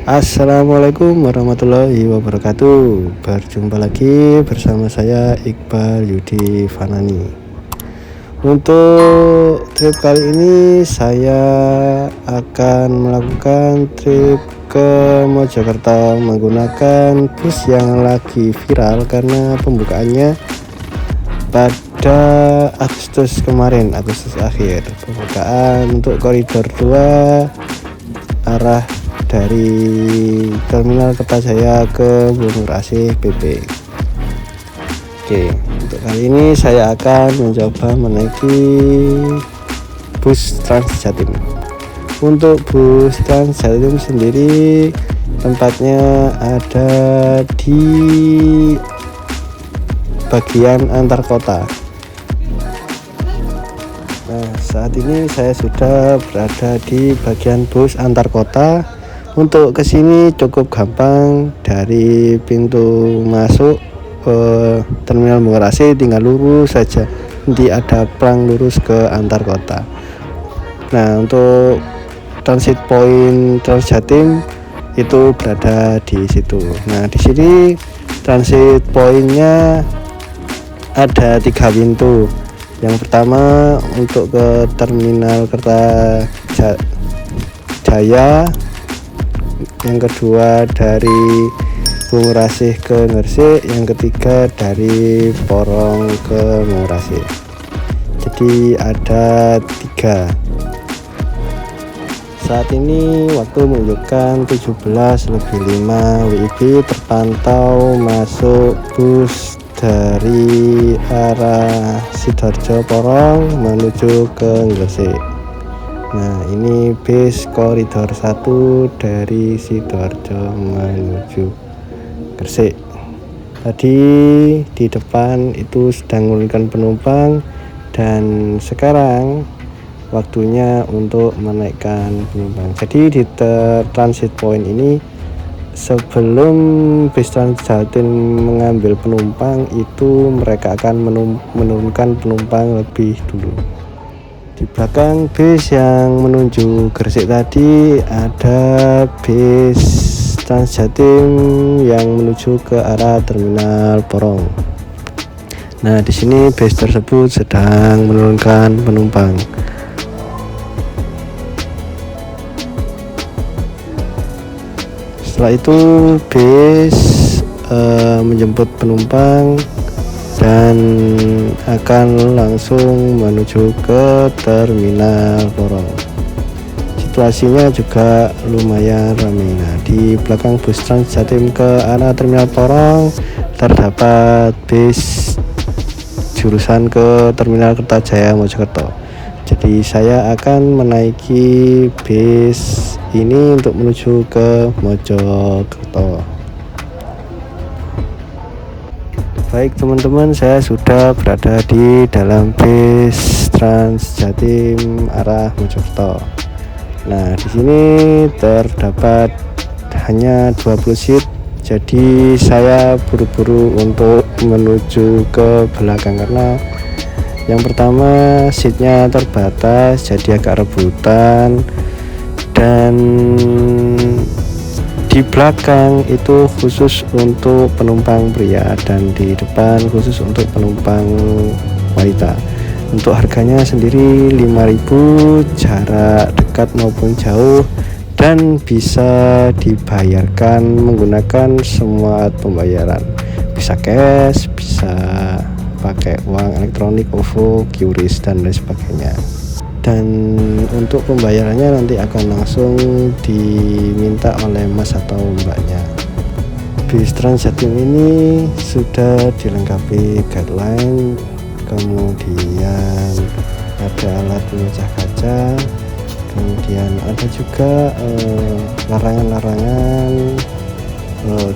Assalamualaikum warahmatullahi wabarakatuh. Berjumpa lagi bersama saya Iqbal Yudi Fanani. Untuk trip kali ini saya akan melakukan trip ke Mojokerto menggunakan bus yang lagi viral karena pembukaannya pada Agustus kemarin, Agustus akhir. Pembukaan untuk koridor 2 arah dari Terminal Kertajaya ke Bungurasi PP. Oke, untuk kali ini saya akan mencoba menaiki bus Transjatim. Untuk bus Transjatim sendiri tempatnya ada di bagian antar kota. Nah, saat ini saya sudah berada di bagian bus antar kota. Untuk kesini cukup gampang, dari pintu masuk Terminal Bungurasi tinggal lurus saja, nanti ada plang lurus ke antar kota. Nah, untuk transit point Transjatim itu berada di situ. Nah, di sini transit pointnya ada 3 pintu. Yang pertama untuk ke Terminal Kertajaya, yang kedua dari Bungurasi ke Gresik, yang ketiga dari Porong ke Bungurasi. Jadi ada 3. Saat ini waktu menunjukkan 17:05 WIB. Terpantau masuk bus dari arah Sidoarjo Porong menuju ke Gresik. Nah, ini bis koridor 1 dari Sidoarjo menuju Gresik. Tadi di depan itu sedang menurunkan penumpang, dan sekarang waktunya untuk menaikkan penumpang. Jadi di transit point ini, sebelum bis Transjatim mengambil penumpang itu mereka akan menurunkan penumpang lebih dulu. Di belakang bis yang menuju Gresik tadi ada bis Transjatim yang menuju ke arah Terminal Porong. Nah, di sini bis tersebut sedang menurunkan penumpang. Setelah itu bis menjemput penumpang dan akan langsung menuju ke Terminal Porong. Situasinya juga lumayan ramai. Nah, di belakang bus Transjatim ke arah Terminal Porong terdapat bis jurusan ke Terminal Kertajaya Mojokerto. Jadi saya akan menaiki bis ini untuk menuju ke Mojokerto. Baik teman-teman, saya sudah berada di dalam bis Transjatim arah Mojokerto. Nah, di sini terdapat hanya 20 seat. Jadi saya buru-buru untuk menuju ke belakang karena yang pertama seatnya terbatas, jadi agak rebutan, dan di belakang itu khusus untuk penumpang pria dan di depan khusus untuk penumpang wanita. Untuk harganya sendiri 5.000, jarak dekat maupun jauh, dan bisa dibayarkan menggunakan semua pembayaran. Bisa cash, bisa pakai uang elektronik, OVO, QRIS, dan lain sebagainya. Dan untuk pembayarannya nanti akan langsung diminta oleh mas atau mbaknya. Bis Transjatim ini sudah dilengkapi guideline, kemudian ada alat pemecah kaca, kemudian ada juga larangan-larangan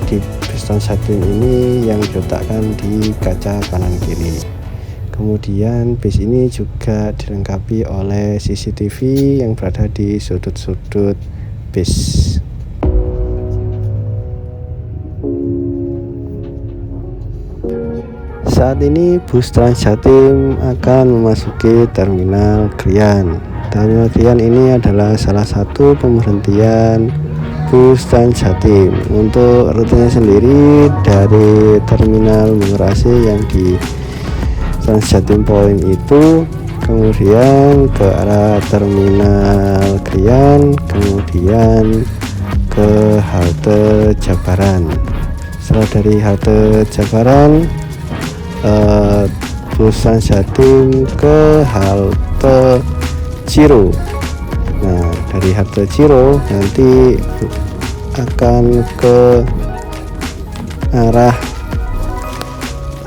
di bis Transjatim ini yang diletakkan di kaca kanan kiri. Kemudian bis ini juga dilengkapi oleh CCTV yang berada di sudut-sudut bis. Saat ini bus Transjatim akan memasuki Terminal Krian. Terminal Krian ini adalah salah satu pemberhentian bus Trans Jatim. Untuk rutenya sendiri dari terminal Mengurasi yang di Trans Jatim Point itu, kemudian ke arah terminal Krian, kemudian ke halte Jabaran. Setelah dari halte Jabaran, bus Trans Jatim ke halte Ciro. Nah, dari halte Ciro nanti akan ke arah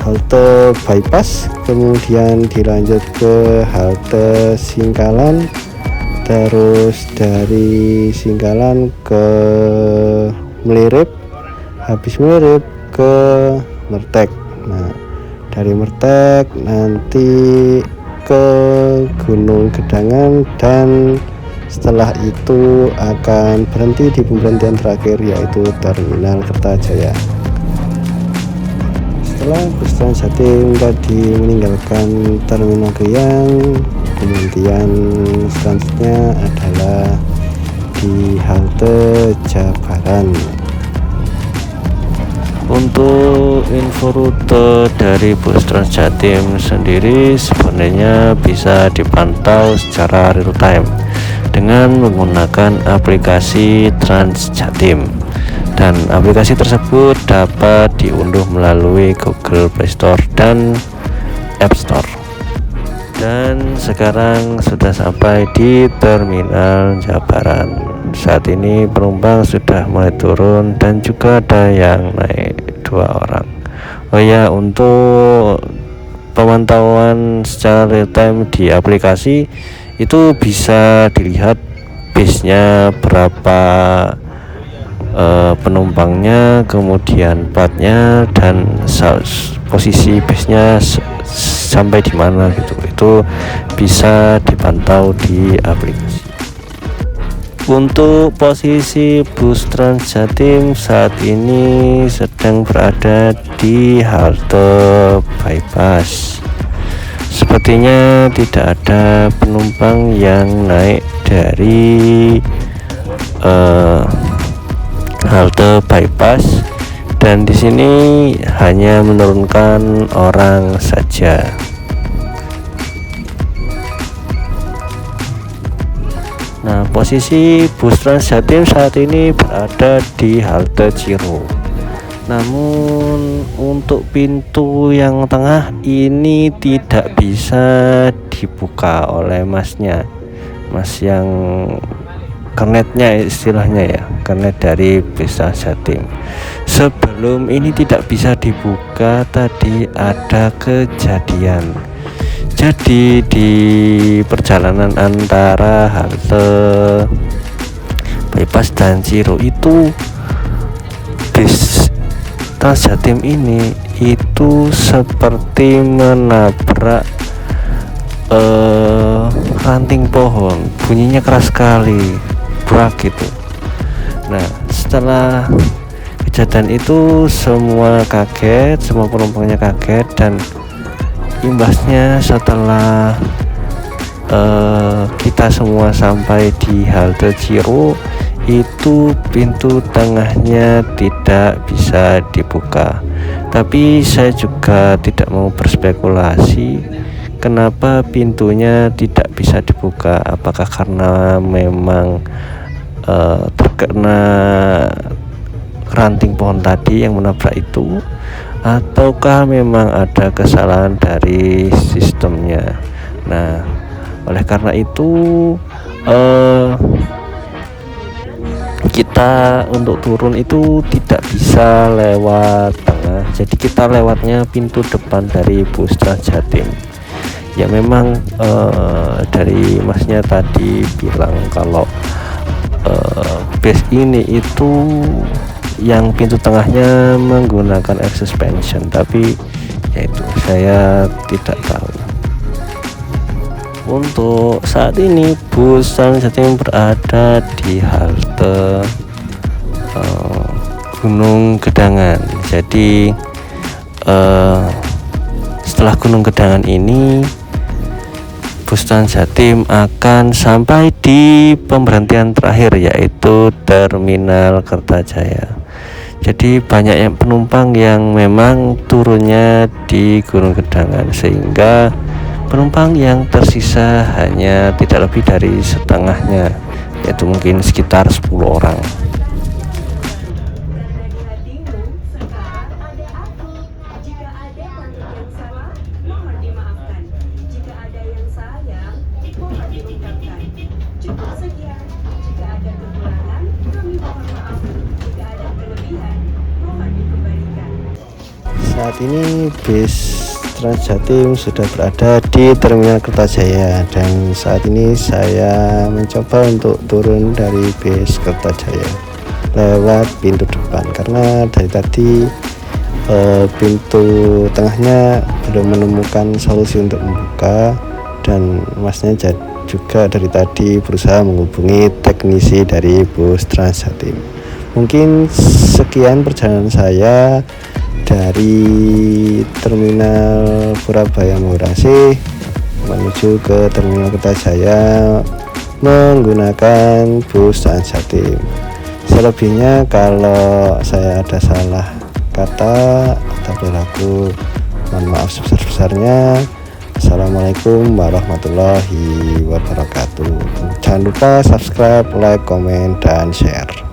halte Bypass, kemudian dilanjut ke halte Singkalan, terus dari Singkalan ke Melirip, habis Melirip ke Mertek. Nah, dari Mertek nanti ke Gunung Gedangan, dan setelah itu akan berhenti di pemberhentian terakhir yaitu Terminal Kertajaya. Setelah bus Trans Jatim tadi meninggalkan Terminal Krian, pemberhentian selanjutnya adalah di halte Jabaran. Untuk info rute dari bus Trans Jatim sendiri sebenarnya bisa dipantau secara real time dengan menggunakan aplikasi Trans Jatim, dan aplikasi tersebut dapat diunduh melalui Google Play Store dan App Store. Dan sekarang sudah sampai di Terminal Jabaran. Saat ini penumpang sudah mulai turun dan juga ada yang naik 2 orang. Oh ya, untuk pemantauan secara real time di aplikasi itu bisa dilihat base-nya berapa, penumpangnya, kemudian platnya, dan posisi base-nya sampai di mana gitu. Itu bisa dipantau di aplikasi. Untuk posisi bus Trans Jatim saat ini sedang berada di halte Bypass. Sepertinya tidak ada penumpang yang naik dari halte Bypass, dan di sini hanya menurunkan orang saja. Nah, posisi bus Trans Jatim saat ini berada di halte Ciro. Namun untuk pintu yang tengah ini tidak bisa dibuka oleh mas yang kernetnya, istilahnya ya, kernet dari bus Trans Jatim. Sebelum ini tidak bisa dibuka, tadi ada kejadian. Jadi di perjalanan antara halte Bypass dan Ciro itu, bis Trans Jatim ini itu seperti menabrak ranting pohon. Bunyinya keras sekali, brak gitu. Nah, setelah kejadian itu semua kaget, semua penumpangnya kaget, dan imbasnya setelah kita semua sampai di halte Ciro itu pintu tengahnya tidak bisa dibuka. Tapi saya juga tidak mau berspekulasi kenapa pintunya tidak bisa dibuka. Apakah karena memang terkena ranting pohon tadi yang menabrak itu, ataukah memang ada kesalahan dari sistemnya. Nah, oleh karena itu kita untuk turun itu tidak bisa lewat tengah, jadi kita lewatnya pintu depan dari bus Trans Jatim. Ya memang dari masnya tadi bilang kalau bus ini itu yang pintu tengahnya menggunakan air suspension, tapi yaitu saya tidak tahu. Untuk saat ini bus Trans Jatim berada di halte Gunung Gedangan. Jadi setelah Gunung Gedangan ini bus Transjatim akan sampai di pemberhentian terakhir, yaitu Terminal Kertajaya. Jadi banyak yang penumpang yang memang turunnya di Gunung Gedangan, sehingga penumpang yang tersisa hanya tidak lebih dari setengahnya, yaitu mungkin sekitar 10 orang. Saat ini bis Transjatim sudah berada di Terminal Kertajaya, dan saat ini saya mencoba untuk turun dari bis Kertajaya lewat pintu depan, karena dari tadi pintu tengahnya belum menemukan solusi untuk membuka, dan masnya juga dari tadi berusaha menghubungi teknisi dari bus Transjatim. Mungkin sekian perjalanan saya dari Terminal Purabaya Ngurah menuju ke Terminal Kertajaya menggunakan bus Transjatim. Selebihnya kalau saya ada salah kata atau perilaku, mohon maaf sebesar-besarnya. Assalamualaikum warahmatullahi wabarakatuh. Jangan lupa subscribe, like, komen, dan share.